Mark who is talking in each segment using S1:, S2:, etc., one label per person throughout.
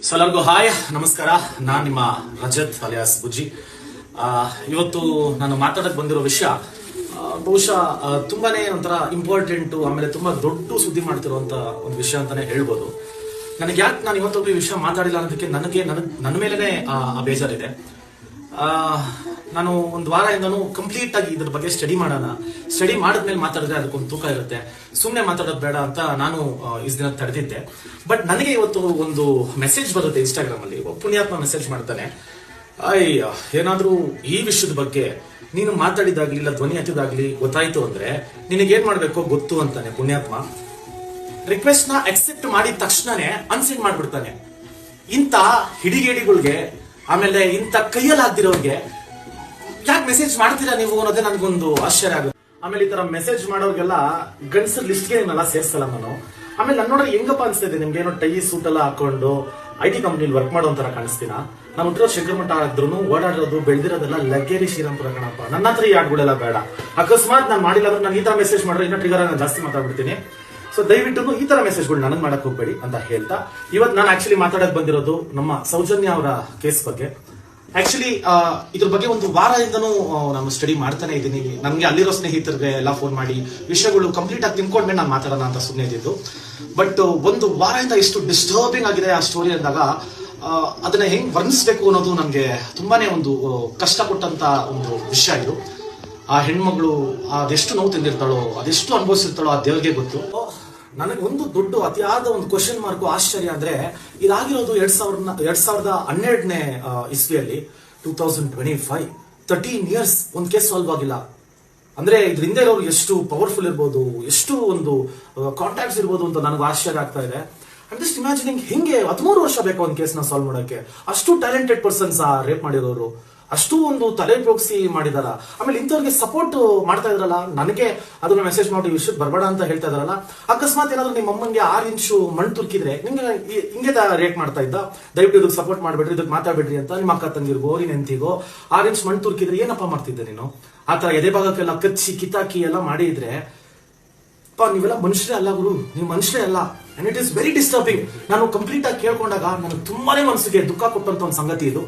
S1: So ಎಲ್ಲರಿಗೂ hi ನಮಸ್ಕಾರ. ನಾನು ನಿಮ್ಮ ರಜತ್ ಅಲಿಯಾಸ್ ಬುಜ್ಜಿ. ಇವತ್ತು ನಾನು ಮಾತಾಡಕ್ ಬಂದಿರೋ ವಿಷಯ ಬಹುಶಃ ತುಂಬಾನೇ ಒಂಥರ ಇಂಪಾರ್ಟೆಂಟ್, ಆಮೇಲೆ ತುಂಬಾ ದೊಡ್ಡ ಸುದ್ದಿ ಮಾಡ್ತಿರುವಂತ ಒಂದು ವಿಷಯ ಅಂತಾನೆ ಹೇಳ್ಬೋದು. ನನಗೆ ಯಾಕೆ ನಾನು ಇವತ್ತು ಈ ವಿಷಯ ಮಾತಾಡಿಲ್ಲ ಅನ್ನೋದಕ್ಕೆ ನನ್ನ ಮೇಲೆನೆ ಬೇಜಾರಿದೆ. ನಾನು ಒಂದು ವಾರದಿಂದನೂ ಕಂಪ್ಲೀಟ್ ಆಗಿ ಇದ್ರ ಬಗ್ಗೆ ಸ್ಟಡಿ ಮಾಡಿದ್ಮೇಲೆ ಮಾತಾಡಿದ್ರೆ ಅದಕ್ಕೊಂದು ತೂಕ ಇರುತ್ತೆ. ಸುಮ್ಮನೆ ಮಾತಾಡೋದು ಬೇಡ ಅಂತ ನಾನು ಇಷ್ಟು ದಿನ ತಡೆದಿದ್ದೆ. ಬಟ್ ನನಗೆ ಇವತ್ತು ಒಂದು ಮೆಸೇಜ್ ಬರುತ್ತೆ ಇನ್ಸ್ಟಾಗ್ರಾಮ್ ಅಲ್ಲಿ. ಪುಣ್ಯಾತ್ಮ ಮೆಸೇಜ್ ಮಾಡ್ತಾನೆ, ಏನಾದ್ರೂ ಈ ವಿಷಯದ ಬಗ್ಗೆ ನೀನು ಮಾತಾಡಿದಾಗ್ಲಿ ಇಲ್ಲ ಧ್ವನಿ ಹತ್ತಿದಾಗ್ಲಿ ಗೊತ್ತಾಯ್ತು ಅಂದ್ರೆ ನಿನಗೇನ್ ಮಾಡ್ಬೇಕೋ ಗೊತ್ತು ಅಂತಾನೆ ಪುಣ್ಯಾತ್ಮ. ರಿಕ್ವೆಸ್ಟ್ ನ ಅಕ್ಸೆಪ್ಟ್ ಮಾಡಿದ ತಕ್ಷಣನೇ ಅನ್ಸೆಂಡ್ ಮಾಡ್ಬಿಡ್ತಾನೆ. ಇಂಥ ಹಿಡಿಗೇಡಿಗಳಿಗೆ ಆಮೇಲೆ ಇಂಥ ಕೈಯಲ್ಲಿ ಆಗ್ದಿರೋರ್ಗೆ ಯಾಕೆ ಮೆಸೇಜ್ ಮಾಡ್ತೀರಾ ನೀವು ಅನ್ನೋದೇ ನನ್ಗೊಂದು ಆಶ್ಚರ್ಯ ಆಗುತ್ತೆ. ಆಮೇಲೆ ಈ ತರ ಮೆಸೇಜ್ ಮಾಡೋರ್ಗೆಲ್ಲ ಗಂಡಸರ್ ಲಿಸ್ಟ್ಗೆ ನಿಮ್ಮೆಲ್ಲ ಸೇರ್ಸಲ್ಲ ನಾನು. ಆಮೇಲೆ ನನ್ನ ನೋಡ್ರೆ ಹೆಂಗಪ್ಪ ಅನ್ಸ್ತಿದೆ, ನಿಮ್ಗೆ ಏನೋ ಟೈ ಸೂಟ್ ಎಲ್ಲ ಹಾಕೊಂಡು IT ಕಂಪ್ನಿಲಿ ವರ್ಕ್ ಮಾಡೋ ತರ ಕಾಣಿಸ್ತೀನ. ನಾನು ಹುಟ್ಟಿರೋ ಶಂಕರಮಠ ಆದ್ರೂ ಓಡಾಡೋದು ಬೆಳೆದಿರೋದೆಲ್ಲ ಲಗ್ಗೇರಿ ಶ್ರೀರಾಮ್ಪುರ ಕಣಪ್ಪ. ನನ್ನ ಹತ್ರ ಈ ಆಡ್ಗಳೆಲ್ಲ ಬೇಡ. ಅಕಸ್ಮಾತ್ ನಾನು ಮಾಡಿಲ್ಲ ಅಂದ್ರೆ ನಾನು ಈ ತರ ಮೆಸೇಜ್ ಮಾಡಿದ್ರೆ ಇನ್ನೂ ಟ್ರಿಗರ್ ನಾನು ಜಾಸ್ತಿ ಮಾತಾಡ್ಬಿಡ್ತೀನಿ. ಸೊ ದಯವಿಟ್ಟು ಈ ತರ ಮೆಸೇಜ್ಗಳು ನನಗೆ ಮಾಡಕ್ ಹೋಗ್ಬೇಡಿ ಅಂತ ಹೇಳ್ತಾ ಇವತ್ತು ನಾನು ಆಕ್ಚುಲಿ ಮಾತಾಡಕ್ ಬಂದಿರೋದು ನಮ್ಮ ಸೌಜನ್ಯ ಅವರ ಕೇಸ್ ಬಗ್ಗೆ. ಆಕ್ಚುಲಿ ಇದ್ರ ಬಗ್ಗೆ ಒಂದು ವಾರದಿಂದನೂ ನಾನು ಸ್ಟಡಿ ಮಾಡ್ತಾನೆ ಇದ್ದೀನಿ. ನನ್ಗೆ ಅಲ್ಲಿರೋ ಸ್ನೇಹಿತರಿಗೆ ಎಲ್ಲ ಫೋನ್ ಮಾಡಿ ವಿಷಯಗಳು ಕಂಪ್ಲೀಟ್ ಆಗಿ ತಿಳ್ಕೊಂಡ್ಮೇಲೆ ನಾನು ಮಾತಾಡೋಣ ಅಂತ ಸುಮ್ಮನೆ ಇದ್ದಿದ್ದು. ಬಟ್ ಒಂದು ವಾರದಿಂದ ಎಷ್ಟು ಡಿಸ್ಟರ್ಬಿಂಗ್ ಆಗಿದೆ ಆ ಸ್ಟೋರಿ ಅಂದಾಗ ಅದನ್ನ ಹೆಂಗ್ ವರ್ಣಿಸ್ಬೇಕು ಅನ್ನೋದು ನನಗೆ ತುಂಬಾನೇ ಒಂದು ಕಷ್ಟ ಕೊಟ್ಟಂತ ಒಂದು ವಿಷಯ ಇದು. ಆ ಹೆಣ್ಮಗಳು ಅದೆಷ್ಟು ನೋವು ತಿಂದಿರ್ತಾಳೋ, ಅದೆಷ್ಟು ಅನುಭವಿಸಿರ್ತಾಳೋ ಆ ದೇವ್ರಿಗೆ ಗೊತ್ತು. ನನಗೆ ಒಂದು ದೊಡ್ಡ ಅತಿಯಾದ ಒಂದು ಕ್ವಶನ್ ಮಾರ್ಕ್ ಆಶ್ಚರ್ಯ ಅಂದ್ರೆ ಇದಾಗಿರೋದು 2012ನೇ ಇಸ್ವಿಯಲ್ಲಿ 2025 13 ಇಯರ್ಸ್ ಒಂದು ಕೇಸ್ ಸಾಲ್ವ್ ಆಗಿಲ್ಲ ಅಂದ್ರೆ ಇದ್ರಿಂದ ಇರೋರು ಎಷ್ಟು ಪವರ್ಫುಲ್ ಇರ್ಬೋದು, ಎಷ್ಟು ಒಂದು ಕಾಂಟ್ಯಾಕ್ಟ್ಸ್ ಇರ್ಬೋದು ಅಂತ ನನಗೆ ಆಶ್ಚರ್ಯ ಆಗ್ತಾ ಇದೆ. ಐ ಜಸ್ಟ್ ಇಮ್ಯಾಜಿನಿಂಗ್ ಹಿಂಗೆ 13 ವರ್ಷ ಬೇಕು ಒಂದು ಕೇಸ್ ನ ಸಾಲ್ವ್ ಮಾಡೋಕೆ. ಅಷ್ಟು ಟ್ಯಾಲೆಂಟೆಡ್ ಪರ್ಸನ್ಸ್ ರೇಪ್ ಮಾಡಿರೋರು, ಅಷ್ಟು ಒಂದು ತಲೆ ಉಪಯೋಗಿಸಿ ಮಾಡಿದಾರ. ಆಮೇಲೆ ಇಂಥವ್ರಿಗೆ ಸಪೋರ್ಟ್ ಮಾಡ್ತಾ ಇದ್ರಲ್ಲ, ನನಗೆ ಅದನ್ನ ಮೆಸೇಜ್ ಮಾಡಿ ವಿಷಯಕ್ಕೆ ಬರಬೇಡ ಅಂತ ಹೇಳ್ತಾ ಇದ್ರಲ್ಲ. ಅಕಸ್ಮಾತ್ ಏನಾದ್ರು ನಿಮ್ಮ ಅಮ್ಮಂಗೆ 6 ಇಂಚು ಮಣ್ಣು ತುರ್ಕಿದ್ರೆ ನಿಮ್ಗೆ ಹಿಂಗೆ ರೇಟ್ ಮಾಡ್ತಾ ಇದ್ದ, ದಯವಿಟ್ಟು ಇದಕ್ಕೆ ಸಪೋರ್ಟ್ ಮಾಡ್ಬಿಡ್ರಿ, ಇದಕ್ಕೆ ಮಾತಾಡ್ಬಿಡ್ರಿ ಅಂತ ನಿಮ್ಮ ಅಕ್ಕ ತಂಗಿರ್ಗೋ ನಿನ್ ಹೆಂಡತಿಗೋ 6 ಇಂಚ್ ಮಣ್ಣು ತುರ್ಕಿದ್ರೆ ಏನಪ್ಪ ಮಾಡ್ತಿದ್ದೆ ನೀನು? ಆತರ ಎದೆ ಭಾಗಕ್ಕೆಲ್ಲ ಕಚ್ಚಿ ಕಿತಾಕಿ ಎಲ್ಲ ಮಾಡಿದ್ರೆ ನೀವೆಲ್ಲ ಮನುಷ್ಯರೇ ಅಲ್ಲ ಗುರು, ನೀವು ಮನುಷ್ಯರೇ ಅಲ್ಲ. And it is very disturbing. ನಾನು ಕಂಪ್ಲೀಟ್ ಆಗಿ ಕೇಳ್ಕೊಂಡಾಗ ನನಗೆ ತುಂಬಾನೇ ಮನಸ್ಸಿಗೆ ದುಃಖ ಕೊಟ್ಟಂತ ಒಂದು ಸಂಗತಿ ಇದು.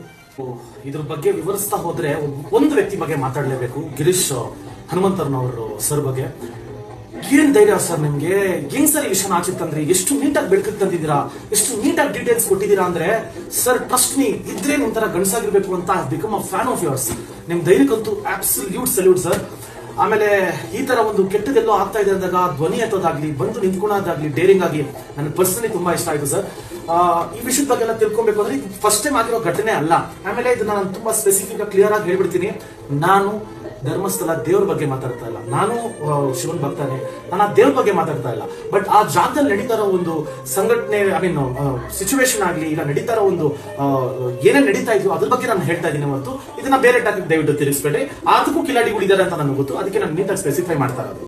S1: ಇದ್ರ ಬಗ್ಗೆ ವಿವರಿಸ್ತಾ ಹೋದ್ರೆ ಒಂದು ವ್ಯಕ್ತಿ ಬಗ್ಗೆ ಮಾತಾಡ್ಲೇಬೇಕು, ಗಿರೀಶ್ ಹನುಮಂತರ್ನವರು ಸರ್ ಬಗ್ಗೆ. ಏನ್ ಧೈರ್ಯ ಸರ್ ನಿಮ್ಗೆ, ಹೆಂಗ್ ಸರ್ ಈ ವಿಷಯನ ಆಚೆ ತಂದ್ರಿ, ಎಷ್ಟು ನೀಟಾಗಿ ಬೆಳಕಕ್ಕೆ ತಂದಿದ್ದೀರಾ, ಎಷ್ಟು ನೀಟಾಗಿ ಡೀಟೇಲ್ಸ್ ಕೊಟ್ಟಿದ್ದೀರಾ ಅಂದ್ರೆ ಸರ್ ಟ್ರಸ್ಟ್ ಮೀ, ಇದ್ರೆ ಒಂಥರ ಗಂಡಸಾಗಿರ್ಬೇಕು ಅಂತ become a fan of yours. ನಿಮ್ ಧೈರ್ಯಕ್ಕಂತೂ ಅಬ್ಸಲ್ಯೂಟ್ ಸಲ್ಯೂಟ್ ಸರ್. ಆಮೇಲೆ ಈ ತರ ಒಂದು ಕೆಟ್ಟದೆಲ್ಲೋ ಆಗ್ತಾ ಇದೆ ಅಂದಾಗ ಧ್ವನಿ ಎತ್ತೋದಾಗ್ಲಿ, ಬಂದು ನಿಂತ್ಕೊಳ್ಳೋದಾಗ್ಲಿ, ಡೇರಿಂಗ್ ಆಗಿ ನನಗೆ ಪರ್ಸನಲಿ ತುಂಬಾ ಇಷ್ಟ ಆಯ್ತು ಸರ್. ಈ ವಿಷಯದ ಬಗ್ಗೆ ಎಲ್ಲ ತಿಳ್ಕೊಬೇಕು ಅಂದ್ರೆ ಇದು ಫಸ್ಟ್ ಟೈಮ್ ಆಗಿರೋ ಘಟನೆ ಅಲ್ಲ. ಆಮೇಲೆ ಇದನ್ನ ನಾನು ತುಂಬಾ ಸ್ಪೆಸಿಫಿಕ್ ಆಗಿ ಕ್ಲಿಯರ್ ಆಗಿ ಹೇಳ್ಬಿಡ್ತೀನಿ. ನಾನು ಧರ್ಮಸ್ಥಳ ದೇವ್ರ ಬಗ್ಗೆ ಮಾತಾಡ್ತಾ ಇಲ್ಲ, ನಾನು ಶಿವನ್ ಭಕ್ತಾನೆ, ನಾನು ಆ ದೇವ್ರ ಬಗ್ಗೆ ಮಾತಾಡ್ತಾ ಇಲ್ಲ. ಬಟ್ ಆ ಜಾಗದಲ್ಲಿ ನಡೀತಾ ಇರೋ ಒಂದು ಸಂಘಟನೆ, ಐ ಮೀನ್ ಸಿಚುವೇಶನ್ ಆಗ್ಲಿ, ಇಲ್ಲ ನಡೀತಾ ಇರೋ ಒಂದು ಏನೇನ್ ನಡೀತಾ ಇದ್ವು ಅದ್ರ ಬಗ್ಗೆ ನಾನು ಹೇಳ್ತಾ ಇದ್ದೀನಿ. ಮತ್ತು ಇದನ್ನ ಬೇರೆ ಟಾಪಿಕ್ ದಯವಿಟ್ಟು ತಿರುಗಿಸ್ಬೇಡ್ರಿ. ಅದಕ್ಕೂ ಕಿಲಾಡಿಗಳಿದ್ದಾರೆ ಅಂತ ನನಗೆ ಗೊತ್ತು, ಅದಕ್ಕೆ ನಾನು ನೀಟಾಗಿ ಸ್ಪೆಸಿಫೈ ಮಾಡ್ತಾ ಇರೋದು.